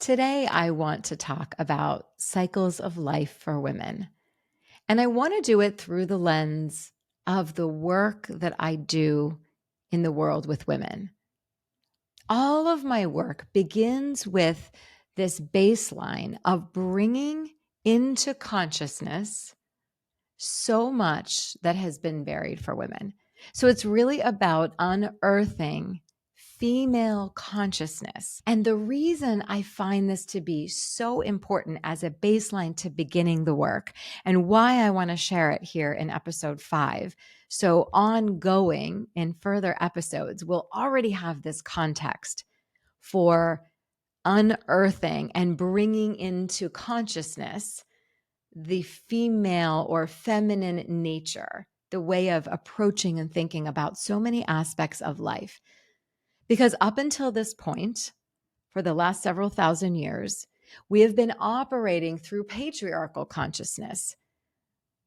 Today, I want to talk about cycles of life for women. And I want to do it through the lens of the work that I do in the world with women. All of my work begins with this baseline of bringing into consciousness so much that has been buried for women. So it's really about unearthing female consciousness. And the reason I find this to be so important as a baseline to beginning the work, and why I want to share it here in episode 5. So, ongoing in further episodes, we'll already have this context for unearthing and bringing into consciousness the female or feminine nature, the way of approaching and thinking about so many aspects of life. Because up until this point, for the last several thousand years, we have been operating through patriarchal consciousness.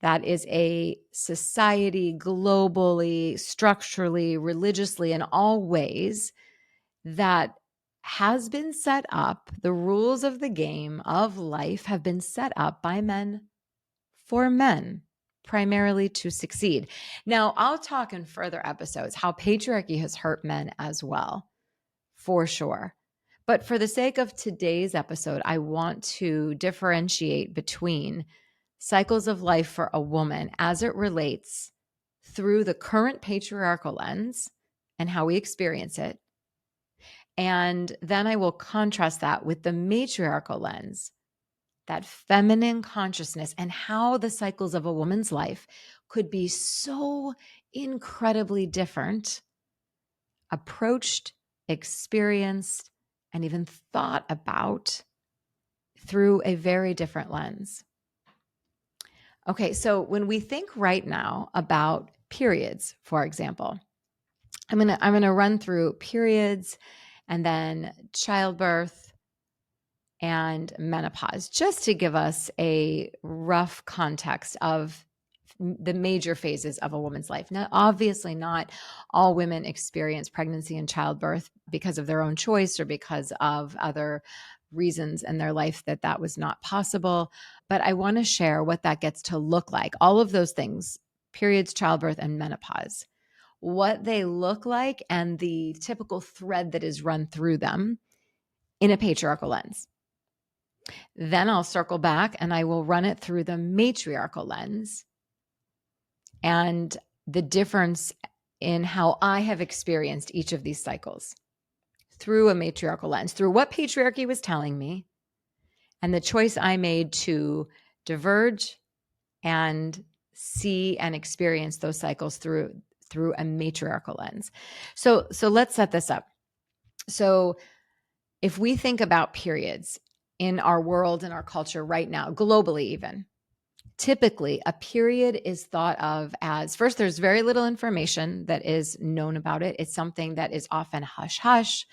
That is a society globally, structurally, religiously, in all ways that has been set up. The rules of the game of life have been set up by men for men, primarily to succeed. Now, I'll talk in further episodes how patriarchy has hurt men as well, for sure. But for the sake of today's episode, I want to differentiate between cycles of life for a woman as it relates through the current patriarchal lens and how we experience it. And then I will contrast that with the matriarchal lens, that feminine consciousness, and how the cycles of a woman's life could be so incredibly different, approached, experienced, and even thought about through a very different lens. Okay, so when we think right now about periods, for example, I'm gonna run through periods and then childbirth and menopause, just to give us a rough context of the major phases of a woman's life. Now, obviously, not all women experience pregnancy and childbirth because of their own choice or because of other reasons in their life that was not possible. But I want to share what that gets to look like. All of those things, periods, childbirth, and menopause, what they look like and the typical thread that is run through them in a patriarchal lens. Then I'll circle back and I will run it through the matriarchal lens and the difference in how I have experienced each of these cycles through a matriarchal lens, through what patriarchy was telling me and the choice I made to diverge and see and experience those cycles through a matriarchal lens. So let's set this up. So if we think about periods in our world, in our culture right now, globally even, typically a period is thought of as, first, there's very little information that is known about it. It's something that is often hush-hush.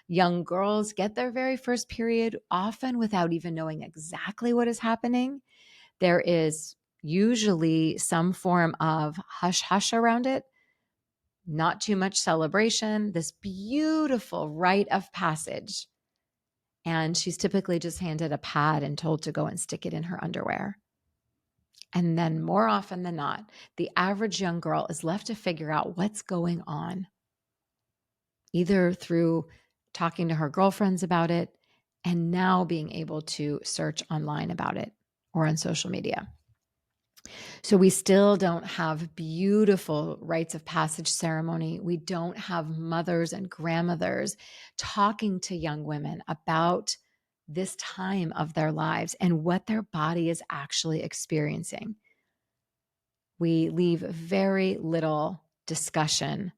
Young girls get their very first period often without even knowing exactly what is happening. There is usually some form of hush-hush around it, not too much celebration, this beautiful rite of passage. And she's typically just handed a pad and told to go and stick it in her underwear. And then more often than not, the average young girl is left to figure out what's going on, either through talking to her girlfriends about it and now being able to search online about it or on social media. So we still don't have beautiful rites of passage ceremony. We don't have mothers and grandmothers talking to young women about this time of their lives and what their body is actually experiencing. We leave very little discussion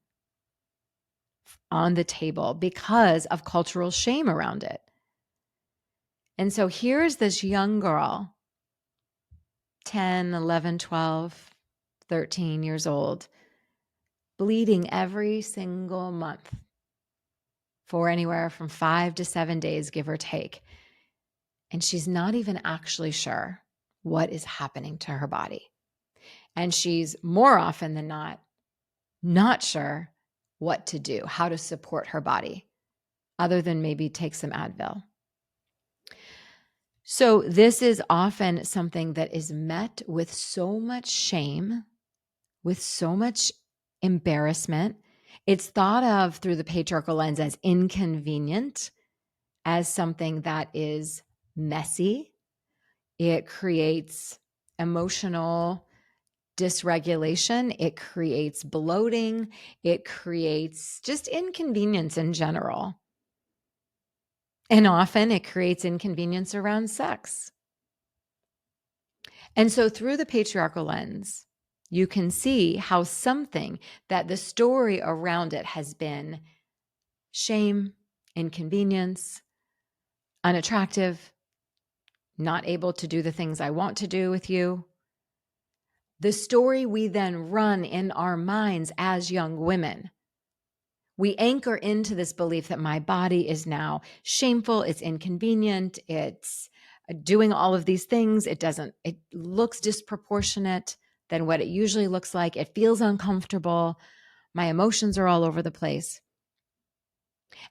on the table because of cultural shame around it. And so here's this young girl, 10, 11, 12, 13 years old, bleeding every single month for anywhere from 5 to 7 days, give or take. And she's not even actually sure what is happening to her body. And she's more often than not sure what to do, how to support her body, other than maybe take some Advil. So this is often something that is met with so much shame, with so much embarrassment. It's thought of through the patriarchal lens as inconvenient, as something that is messy. It creates emotional dysregulation. It creates bloating. It creates just inconvenience in general. And often it creates inconvenience around sex. And so through the patriarchal lens, you can see how something that the story around it has been shame, inconvenience, unattractive, not able to do the things I want to do with you. The story we then run in our minds as young women. We anchor into this belief that my body is now shameful, it's inconvenient, it's doing all of these things. It looks disproportionate than what it usually looks like. It feels uncomfortable. My emotions are all over the place.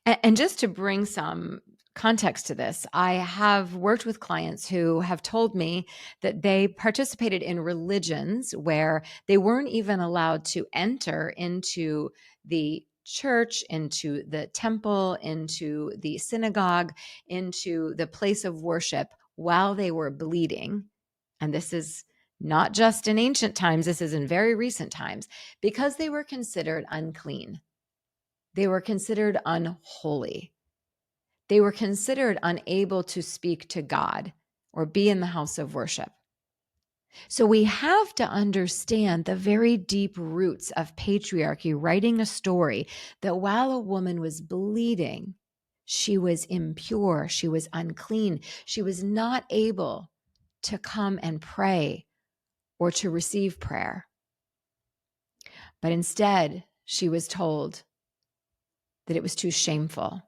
And just to bring some context to this, I have worked with clients who have told me that they participated in religions where they weren't even allowed to enter into the church, into the temple, into the synagogue, into the place of worship while they were bleeding. And this is not just in ancient times, this is in very recent times, because they were considered unclean. They were considered unholy. They were considered unable to speak to God or be in the house of worship. So we have to understand the very deep roots of patriarchy, writing a story that while a woman was bleeding, she was impure, she was unclean, she was not able to come and pray or to receive prayer. But instead, she was told that it was too shameful.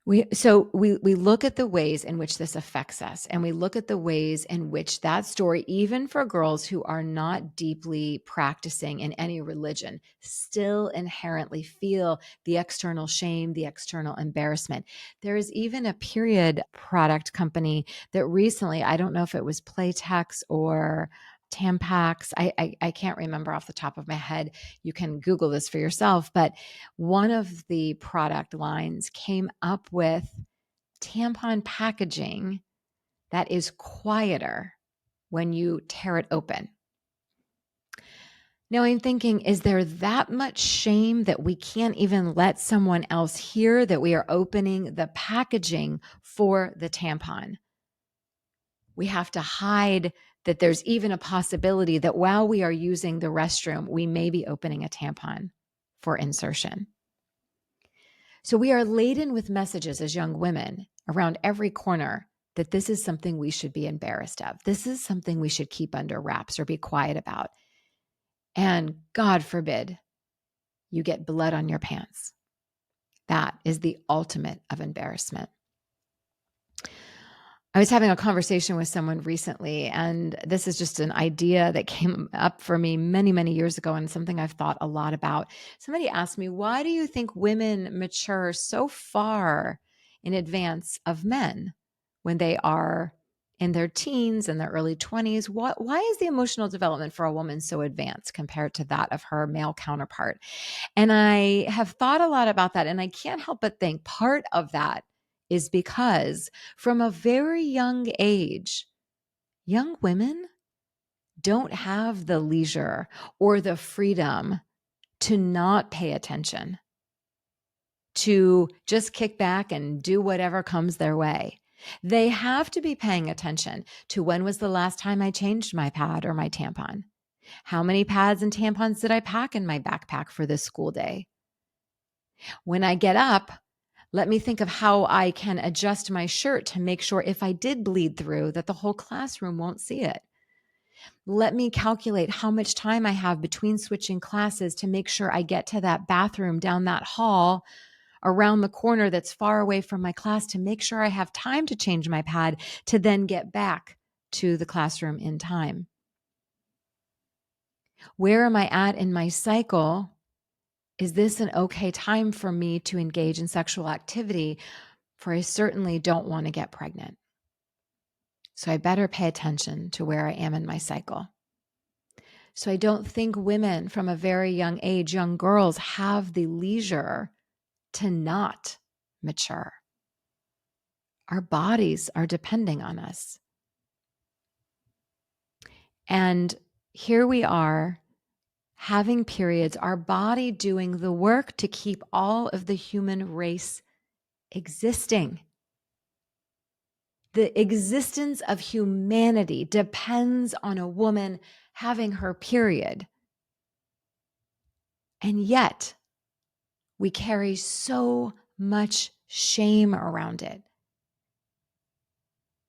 We look at the ways in which this affects us, and we look at the ways in which that story, even for girls who are not deeply practicing in any religion, still inherently feel the external shame, the external embarrassment. There is even a period product company that recently, I don't know if it was Playtex or Tampax. I can't remember off the top of my head. You can Google this for yourself, but one of the product lines came up with tampon packaging that is quieter when you tear it open. Now I'm thinking, is there that much shame that we can't even let someone else hear that we are opening the packaging for the tampon? We have to hide that there's even a possibility that while we are using the restroom, we may be opening a tampon for insertion. So we are laden with messages as young women around every corner that this is something we should be embarrassed of. This is something we should keep under wraps or be quiet about. And God forbid you get blood on your pants. That is the ultimate of embarrassment. I was having a conversation with someone recently, and this is just an idea that came up for me many, many years ago and something I've thought a lot about. Somebody asked me, why do you think women mature so far in advance of men when they are in their teens and their early 20s? Why is the emotional development for a woman so advanced compared to that of her male counterpart? And I have thought a lot about that, and I can't help but think part of that is because from a very young age, young women don't have the leisure or the freedom to not pay attention, to just kick back and do whatever comes their way. They have to be paying attention to when was the last time I changed my pad or my tampon? How many pads and tampons did I pack in my backpack for this school day? When I get up, let me think of how I can adjust my shirt to make sure if I did bleed through that the whole classroom won't see it. Let me calculate how much time I have between switching classes to make sure I get to that bathroom down that hall around the corner that's far away from my class to make sure I have time to change my pad to then get back to the classroom in time. Where am I at in my cycle? Is this an okay time for me to engage in sexual activity? for I certainly don't want to get pregnant. So I better pay attention to where I am in my cycle. So I don't think women from a very young age, young girls, have the leisure to not mature. Our bodies are depending on us. And here we are having periods, our body doing the work to keep all of the human race existing. The existence of humanity depends on a woman having her period. And yet, we carry so much shame around it.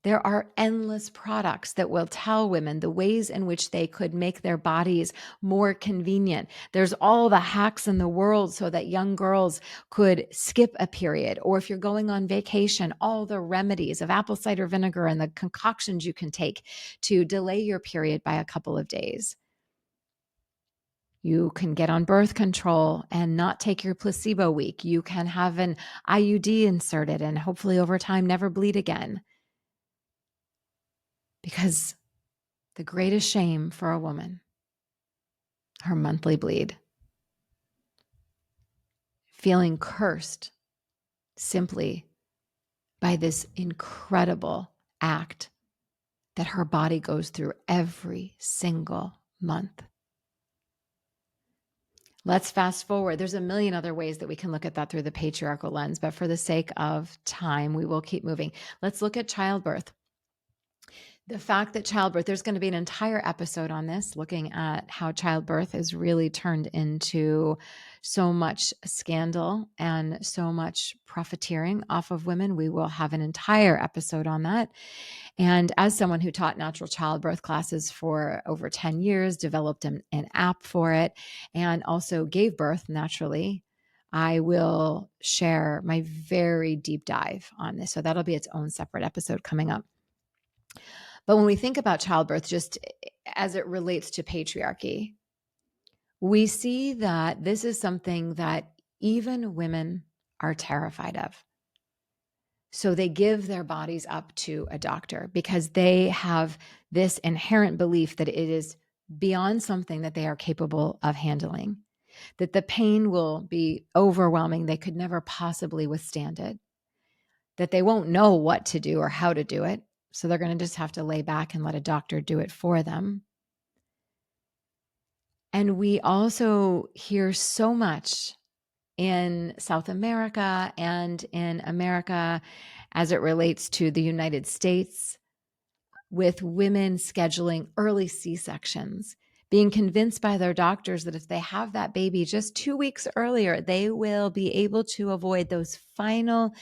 There are endless products that will tell women the ways in which they could make their bodies more convenient. There's all the hacks in the world so that young girls could skip a period. Or if you're going on vacation, all the remedies of apple cider vinegar and the concoctions you can take to delay your period by a couple of days. You can get on birth control and not take your placebo week. You can have an IUD inserted and hopefully over time never bleed again. Because the greatest shame for a woman, her monthly bleed, feeling cursed simply by this incredible act that her body goes through every single month. Let's fast forward. There's a million other ways that we can look at that through the patriarchal lens, but for the sake of time, we will keep moving. Let's look at childbirth. The fact that childbirth, there's going to be an entire episode on this, looking at how childbirth is really turned into so much scandal and so much profiteering off of women. We will have an entire episode on that. And as someone who taught natural childbirth classes for over 10 years, developed an app for it, and also gave birth naturally, I will share my very deep dive on this. So that'll be its own separate episode coming up. But when we think about childbirth, just as it relates to patriarchy, we see that this is something that even women are terrified of. So they give their bodies up to a doctor because they have this inherent belief that it is beyond something that they are capable of handling, that the pain will be overwhelming. They could never possibly withstand it, that they won't know what to do or how to do it. So they're going to just have to lay back and let a doctor do it for them. And we also hear so much in South America and in America as it relates to the United States with women scheduling early C-sections, being convinced by their doctors that if they have that baby just 2 weeks earlier, they will be able to avoid those final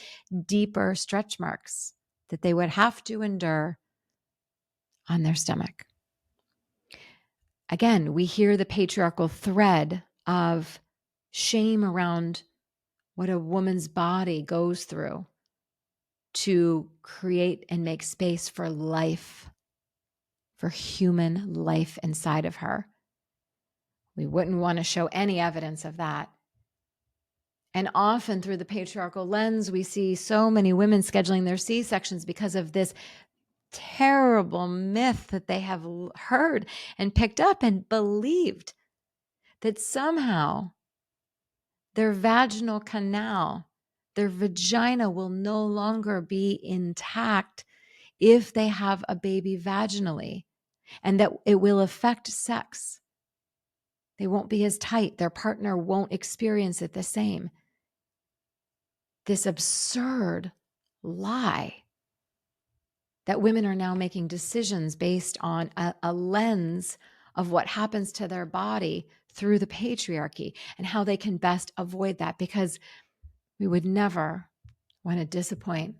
deeper stretch marks that they would have to endure on their stomach. Again, we hear the patriarchal thread of shame around what a woman's body goes through to create and make space for life, for human life inside of her. We wouldn't want to show any evidence of that. And often through the patriarchal lens, we see so many women scheduling their C-sections because of this terrible myth that they have heard and picked up and believed that somehow their vaginal canal, their vagina will no longer be intact if they have a baby vaginally, and that it will affect sex. They won't be as tight. Their partner won't experience it the same. This absurd lie that women are now making decisions based on a lens of what happens to their body through the patriarchy and how they can best avoid that, because we would never want to disappoint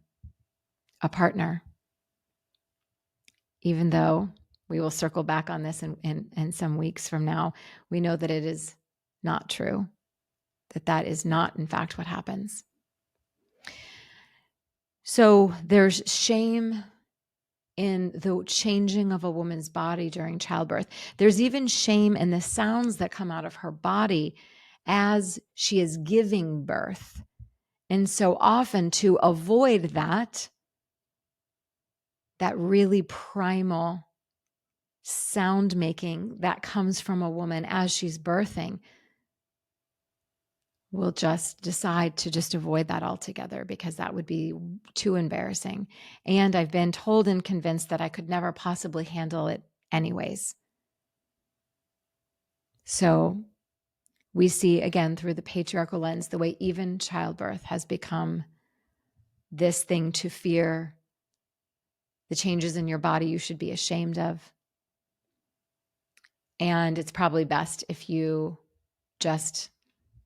a partner, even though we will circle back on this in some weeks from now. We know that it is not true, that is not, in fact, what happens. So there's shame in the changing of a woman's body during childbirth. There's even shame in the sounds that come out of her body as she is giving birth And so often to avoid that really primal sound making that comes from a woman as she's birthing, we'll just decide to just avoid that altogether because that would be too embarrassing. And I've been told and convinced that I could never possibly handle it anyways. So we see again through the patriarchal lens, the way even childbirth has become this thing to fear, the changes in your body you should be ashamed of. And it's probably best if you just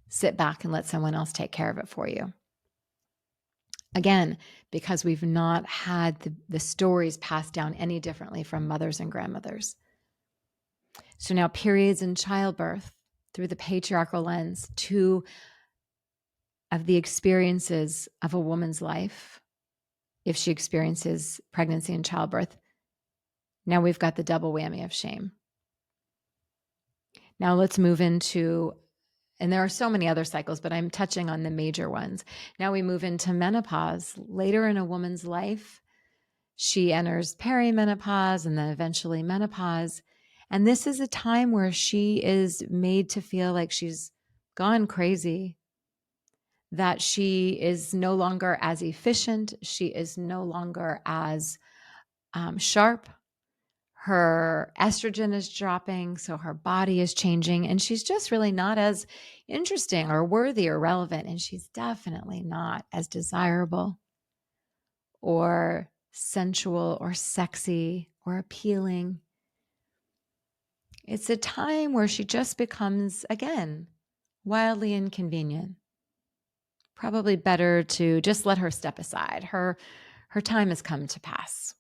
sit back and let someone else take care of it for you. Again, because we've not had the stories passed down any differently from mothers and grandmothers. So now periods and childbirth through the patriarchal lens, two of the experiences of a woman's life, if she experiences pregnancy and childbirth, now we've got the double whammy of shame. Now let's move into, and there are so many other cycles, but I'm touching on the major ones. Now we move into menopause. Later in a woman's life, she enters perimenopause and then eventually menopause. And this is a time where she is made to feel like she's gone crazy, that she is no longer as efficient. She is no longer as sharp. Her estrogen is dropping, so her body is changing, and she's just really not as interesting or worthy or relevant. And she's definitely not as desirable or sensual or sexy or appealing. It's a time where she just becomes, again, wildly inconvenient. Probably better to just let her step aside. Her time has come to pass.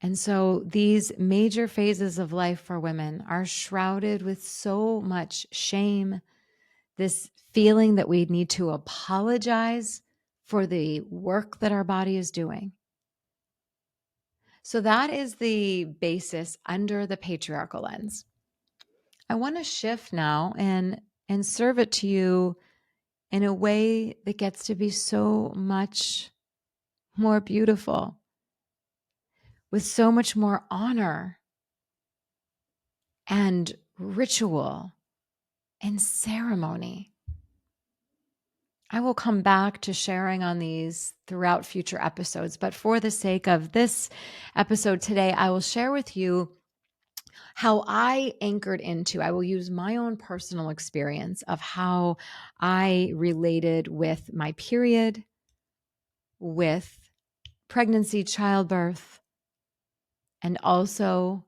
And so these major phases of life for women are shrouded with so much shame, this feeling that we need to apologize for the work that our body is doing. So that is the basis under the patriarchal lens. I want to shift now and serve it to you in a way that gets to be so much more beautiful, with so much more honor and ritual and ceremony. I will come back to sharing on these throughout future episodes, but for the sake of this episode today, I will share with you how I anchored into, I will use my own personal experience of how I related with my period, with pregnancy, childbirth, and also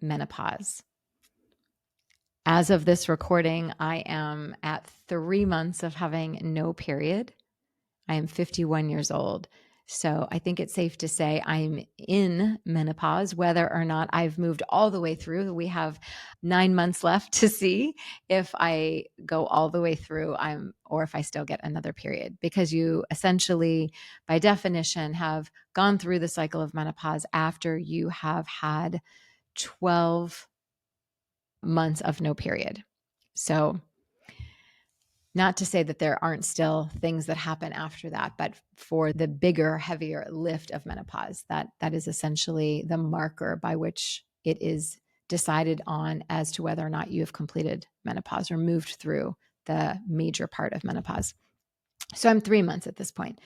menopause. As of this recording, I am at 3 months of having no period. I am 51 years old. So I think it's safe to say I'm in menopause, whether or not I've moved all the way through. We have 9 months left to see if I go all the way through, or if I still get another period, because you essentially, by definition, have gone through the cycle of menopause after you have had 12 months of no period. So not to say that there aren't still things that happen after that, but for the bigger, heavier lift of menopause, that is essentially the marker by which it is decided on as to whether or not you have completed menopause or moved through the major part of menopause. So I'm 3 months at this point.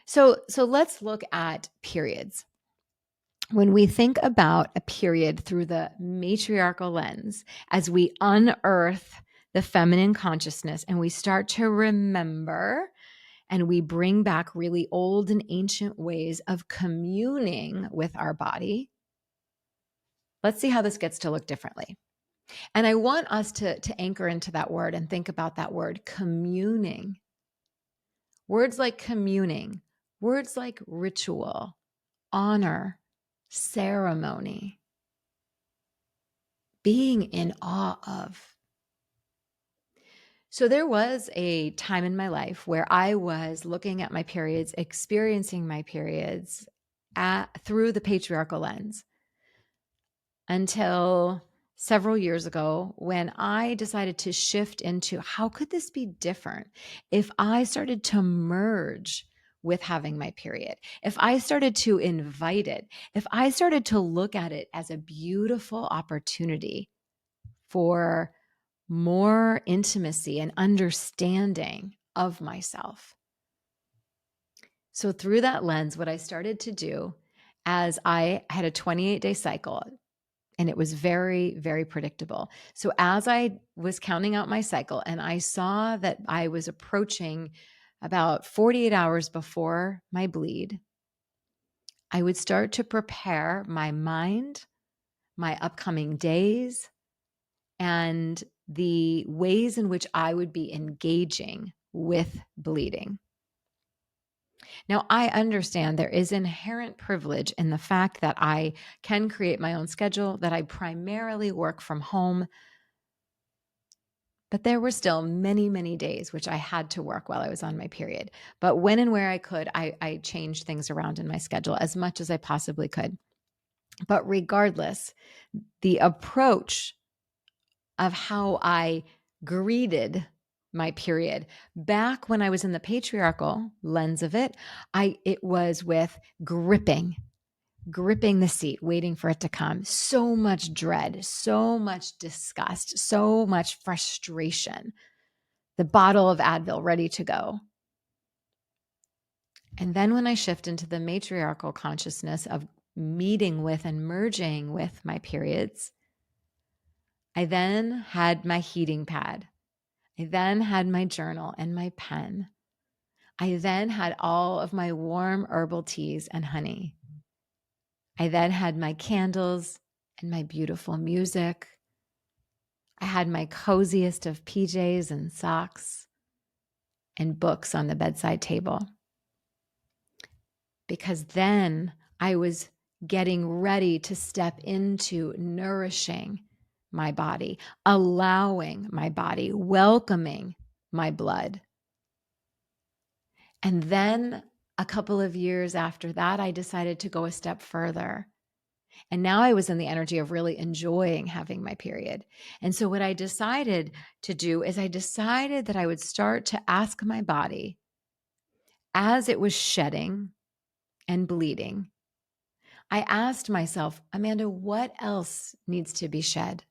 So let's look at periods. When we think about a period through the matriarchal lens, as we unearth the feminine consciousness and we start to remember and we bring back really old and ancient ways of communing with our body, let's see how this gets to look differently. And I want us to anchor into that word and think about that word, communing. Words like communing, words like ritual, honor, ceremony, being in awe of. So there was a time in my life where I was looking at my periods, experiencing my periods through the patriarchal lens, until several years ago when I decided to shift into how could this be different if I started to merge with having my period, if I started to invite it, if I started to look at it as a beautiful opportunity for more intimacy and understanding of myself. So through that lens, what I started to do as I had a 28-day cycle, and it was very, very predictable. So as I was counting out my cycle and I saw that I was approaching about 48 hours before my bleed, I would start to prepare my mind, my upcoming days, and the ways in which I would be engaging with bleeding. Now, I understand there is inherent privilege in the fact that I can create my own schedule, that I primarily work from home, but there were still many, many days which I had to work while I was on my period. But when and where I could, I changed things around in my schedule as much as I possibly could. But regardless, the approach of how I greeted my period back when I was in the patriarchal lens of it, it was with gripping the seat, waiting for it to come. So much dread, so much disgust, so much frustration. The bottle of Advil ready to go. And then when I shift into the matriarchal consciousness of meeting with and merging with my periods, I then had my heating pad. I then had my journal and my pen. I then had all of my warm herbal teas and honey. I then had my candles and my beautiful music. I had my coziest of PJs and socks and books on the bedside table. Because then I was getting ready to step into nourishing my body, allowing my body, welcoming my blood. And then a couple of years after that, I decided to go a step further. And now I was in the energy of really enjoying having my period. And so what I decided to do is I decided that I would start to ask my body as it was shedding and bleeding. I asked myself, Amanda, what else needs to be shed?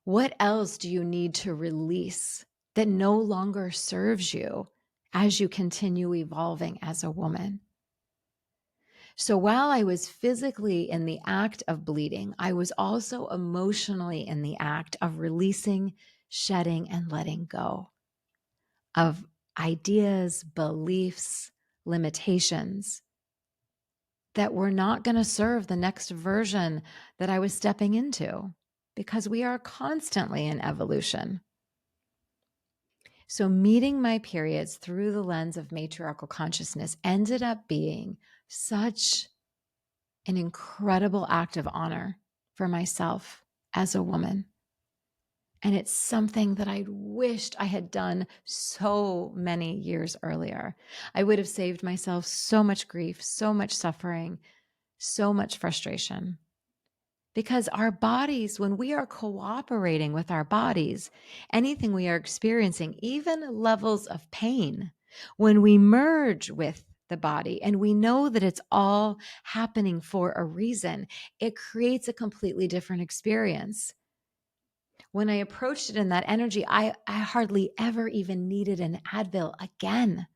What else do you need to release that no longer serves you as you continue evolving as a woman? So while I was physically in the act of bleeding, I was also emotionally in the act of releasing, shedding, and letting go of ideas, beliefs, limitations that were not going to serve the next version that I was stepping into, because we are constantly in evolution. So meeting my periods through the lens of matriarchal consciousness ended up being such an incredible act of honor for myself as a woman. And it's something that I wished I had done so many years earlier. I would have saved myself so much grief, so much suffering, so much frustration. Because our bodies, when we are cooperating with our bodies, anything we are experiencing, even levels of pain, when we merge with the body and we know that it's all happening for a reason, it creates a completely different experience. When I approached it in that energy, I hardly ever even needed an Advil again,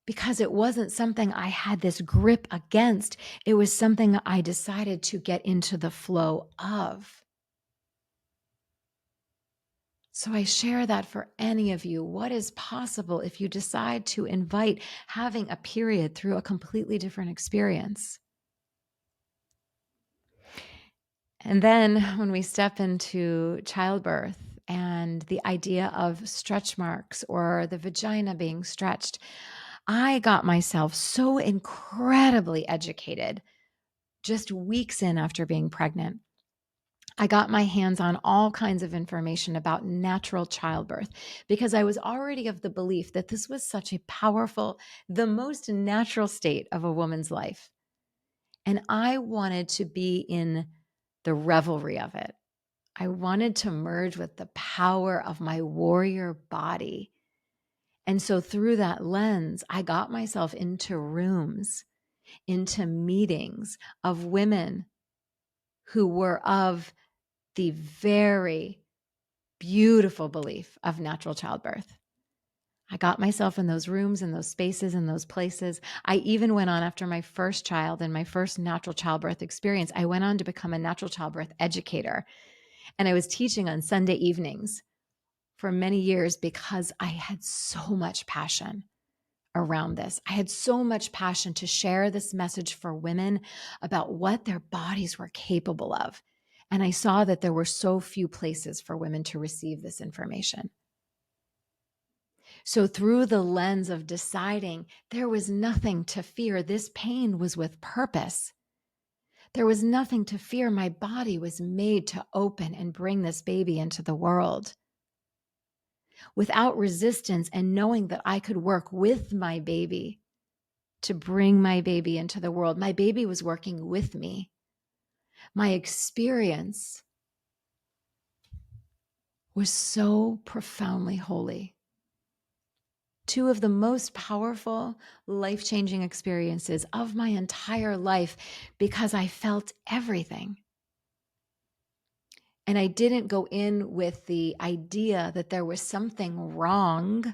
because it wasn't something I had this grip against. It was something I decided to get into the flow of. So I share that for any of you. What is possible if you decide to invite having a period through a completely different experience? And then when we step into childbirth and the idea of stretch marks or the vagina being stretched, I got myself so incredibly educated just weeks in after being pregnant. I got my hands on all kinds of information about natural childbirth because I was already of the belief that this was such a powerful, the most natural state of a woman's life. And I wanted to be in the revelry of it. I wanted to merge with the power of my warrior body. And so through that lens, I got myself into rooms, into meetings of women who were of the very beautiful belief of natural childbirth. I got myself in those rooms, in those spaces, in those places. I even went on after my first child and my first natural childbirth experience. I went on to become a natural childbirth educator. And I was teaching on Sunday evenings for many years because I had so much passion around this. I had so much passion to share this message for women about what their bodies were capable of. And I saw that there were so few places for women to receive this information. So through the lens of deciding there was nothing to fear, this pain was with purpose. There was nothing to fear. My body was made to open and bring this baby into the world. Without resistance and knowing that I could work with my baby to bring my baby into the world. My baby was working with me. My experience was so profoundly holy. Two of the most powerful, life-changing experiences of my entire life because I felt everything. And I didn't go in with the idea that there was something wrong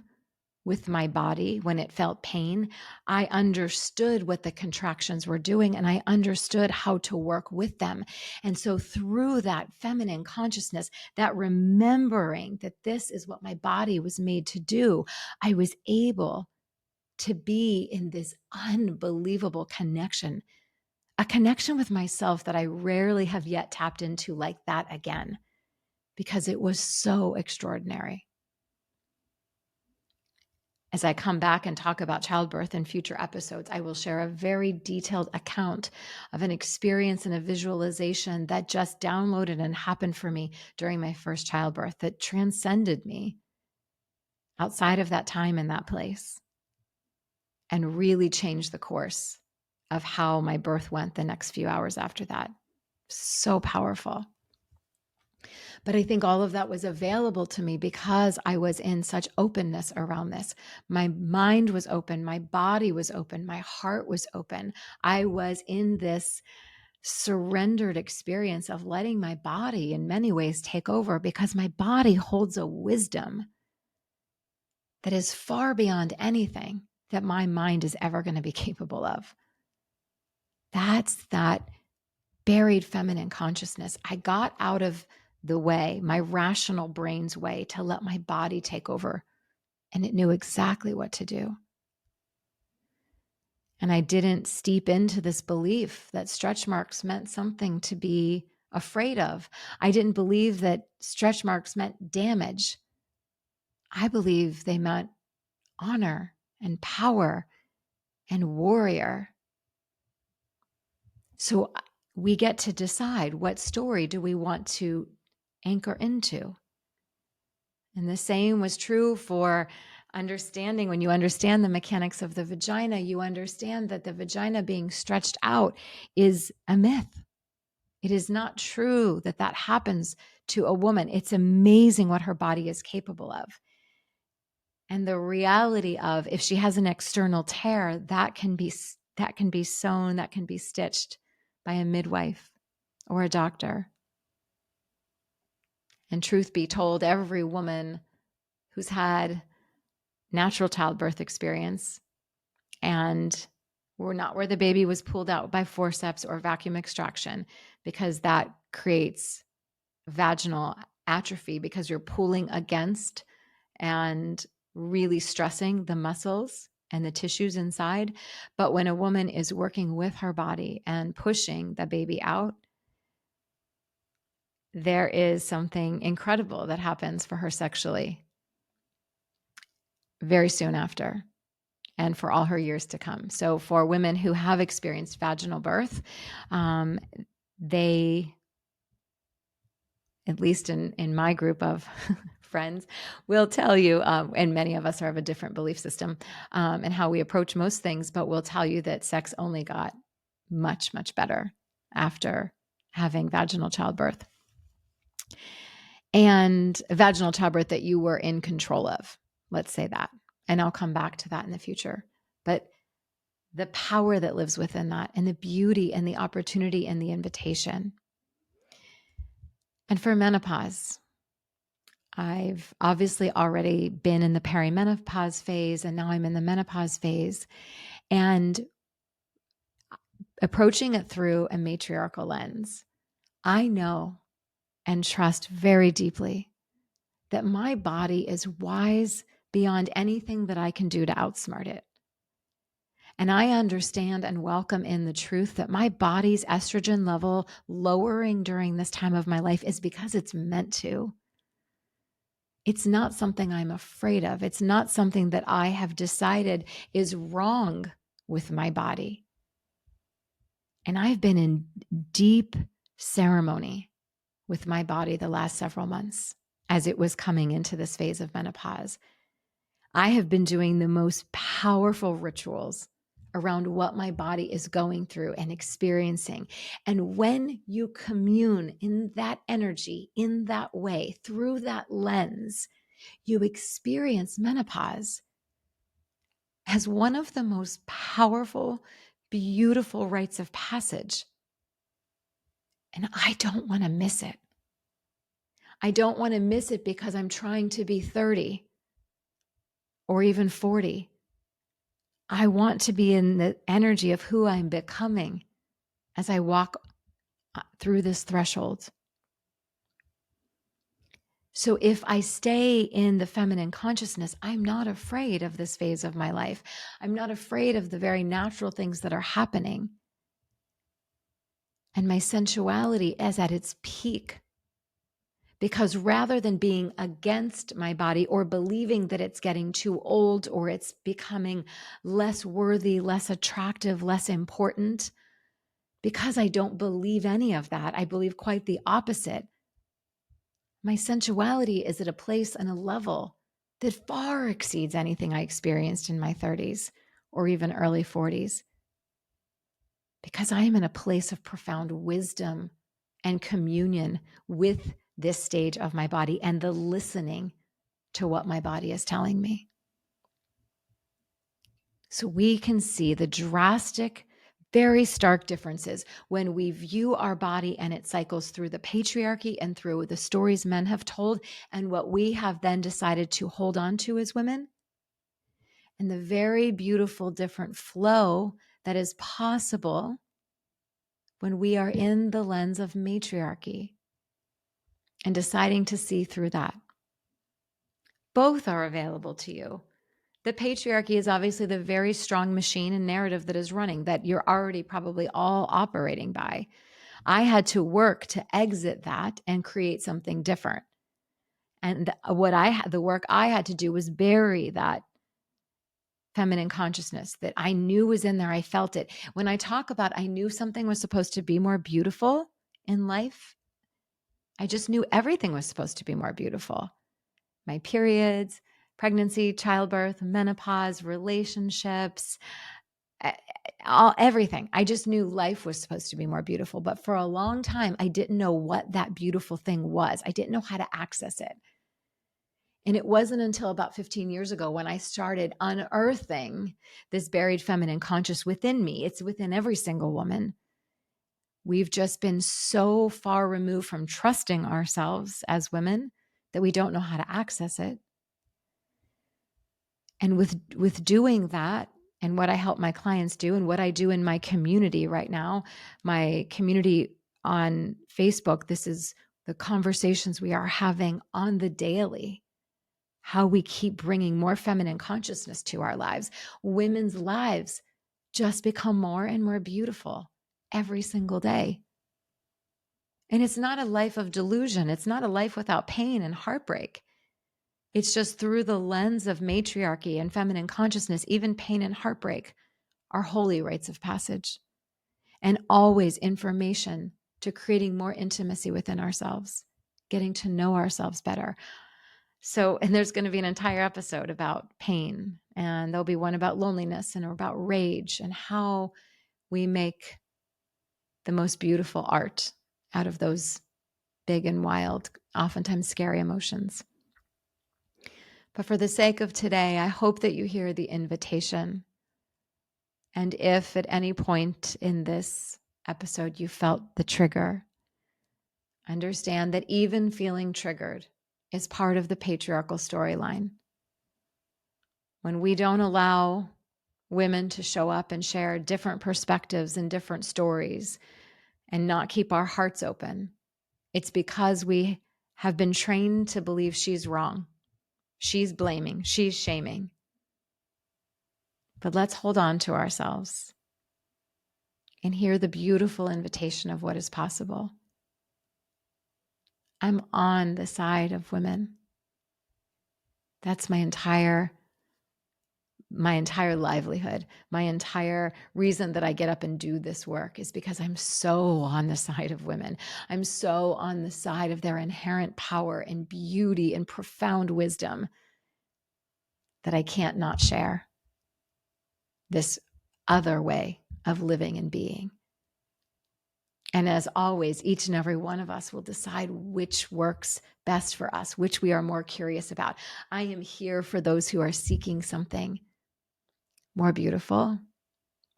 with my body when it felt pain. I understood what the contractions were doing and I understood how to work with them. And so through that feminine consciousness, that remembering that this is what my body was made to do, I was able to be in this unbelievable connection, a connection with myself that I rarely have yet tapped into like that again, because it was so extraordinary. As I come back and talk about childbirth in future episodes, I will share a very detailed account of an experience and a visualization that just downloaded and happened for me during my first childbirth that transcended me outside of that time and that place and really changed the course of how my birth went the next few hours after that. So powerful. But I think all of that was available to me because I was in such openness around this. My mind was open. My body was open. My heart was open. I was in this surrendered experience of letting my body in many ways take over because my body holds a wisdom that is far beyond anything that my mind is ever going to be capable of. That's that buried feminine consciousness. I got out of the way, my rational brain's way, to let my body take over. And it knew exactly what to do. And I didn't steep into this belief that stretch marks meant something to be afraid of. I didn't believe that stretch marks meant damage. I believe they meant honor and power and warrior. So we get to decide, what story do we want to anchor into? And the same was true for understanding. When you understand the mechanics of the vagina, you understand that the vagina being stretched out is a myth. It is not true that that happens to a woman. It's amazing what her body is capable of. And the reality of, if she has an external tear, that can be sewn, that can be stitched by a midwife or a doctor. And truth be told, every woman who's had natural childbirth experience and we're not where the baby was pulled out by forceps or vacuum extraction, because that creates vaginal atrophy because you're pulling against and really stressing the muscles and the tissues inside. But when a woman is working with her body and pushing the baby out, there is something incredible that happens for her sexually very soon after, and for all her years to come. So for women who have experienced vaginal birth, they, at least in my group of friends, will tell you, and many of us are of a different belief system and how we approach most things, but will tell you that sex only got much, much better after having vaginal childbirth, and vaginal childbirth that you were in control of. Let's say that. And I'll come back to that in the future. But the power that lives within that, and the beauty and the opportunity and the invitation. And for menopause, I've obviously already been in the perimenopause phase, and now I'm in the menopause phase. And approaching it through a matriarchal lens, I know and trust very deeply that my body is wise beyond anything that I can do to outsmart it. And I understand and welcome in the truth that my body's estrogen level lowering during this time of my life is because it's meant to. It's not something I'm afraid of. It's not something that I have decided is wrong with my body. And I've been in deep ceremony with my body the last several months as it was coming into this phase of menopause. I have been doing the most powerful rituals around what my body is going through and experiencing. And when you commune in that energy, in that way, through that lens, you experience menopause as one of the most powerful, beautiful rites of passage. And I don't want to miss it. I don't want to miss it because I'm trying to be 30 or even 40. I want to be in the energy of who I'm becoming as I walk through this threshold. So if I stay in the feminine consciousness, I'm not afraid of this phase of my life. I'm not afraid of the very natural things that are happening. And my sensuality is at its peak. Because rather than being against my body or believing that it's getting too old or it's becoming less worthy, less attractive, less important, because I don't believe any of that, I believe quite the opposite. My sensuality is at a place and a level that far exceeds anything I experienced in my 30s or even early 40s. Because I am in a place of profound wisdom and communion with this stage of my body and the listening to what my body is telling me. So we can see the drastic, very stark differences when we view our body and its cycles through the patriarchy and through the stories men have told and what we have then decided to hold on to as women, and the very beautiful different flow that is possible when we are in the lens of matriarchy and deciding to see through that. Both are available to you. The patriarchy is obviously the very strong machine and narrative that is running, that you're already probably all operating by. I had to work to exit that and create something different. And the work I had to do was bury that feminine consciousness that I knew was in there. I felt it. When I talk about I knew something was supposed to be more beautiful in life, I just knew everything was supposed to be more beautiful. My periods, pregnancy, childbirth, menopause, relationships, everything. I just knew life was supposed to be more beautiful. But for a long time, I didn't know what that beautiful thing was. I didn't know how to access it. And it wasn't until about 15 years ago when I started unearthing this buried feminine conscious within me. It's within every single woman. We've just been so far removed from trusting ourselves as women that we don't know how to access it. And with doing that, and what I help my clients do and what I do in my community right now, my community on Facebook, this is the conversations we are having on the daily, how we keep bringing more feminine consciousness to our lives. Women's lives just become more and more beautiful every single day. And it's not a life of delusion. It's not a life without pain and heartbreak. It's just through the lens of matriarchy and feminine consciousness, even pain and heartbreak are holy rites of passage, and always information to creating more intimacy within ourselves, getting to know ourselves better. So, and there's going to be an entire episode about pain, and there'll be one about loneliness and about rage and how we make the most beautiful art out of those big and wild, oftentimes scary emotions. But for the sake of today, I hope that you hear the invitation. And if at any point in this episode you felt the trigger, understand that even feeling triggered is part of the patriarchal storyline. When we don't allow women to show up and share different perspectives and different stories and not keep our hearts open, it's because we have been trained to believe she's wrong. She's blaming, she's shaming. But let's hold on to ourselves and hear the beautiful invitation of what is possible. I'm on the side of women. That's my entire livelihood. My entire reason that I get up and do this work is because I'm so on the side of women. I'm so on the side of their inherent power and beauty and profound wisdom that I can't not share this other way of living and being. And as always, each and every one of us will decide which works best for us, which we are more curious about. I am here for those who are seeking something more beautiful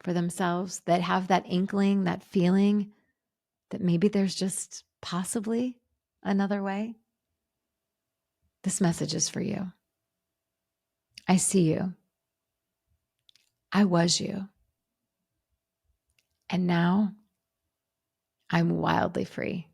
for themselves, that have that inkling, that feeling that maybe there's just possibly another way. This message is for you. I see you. I was you. And now I'm wildly free.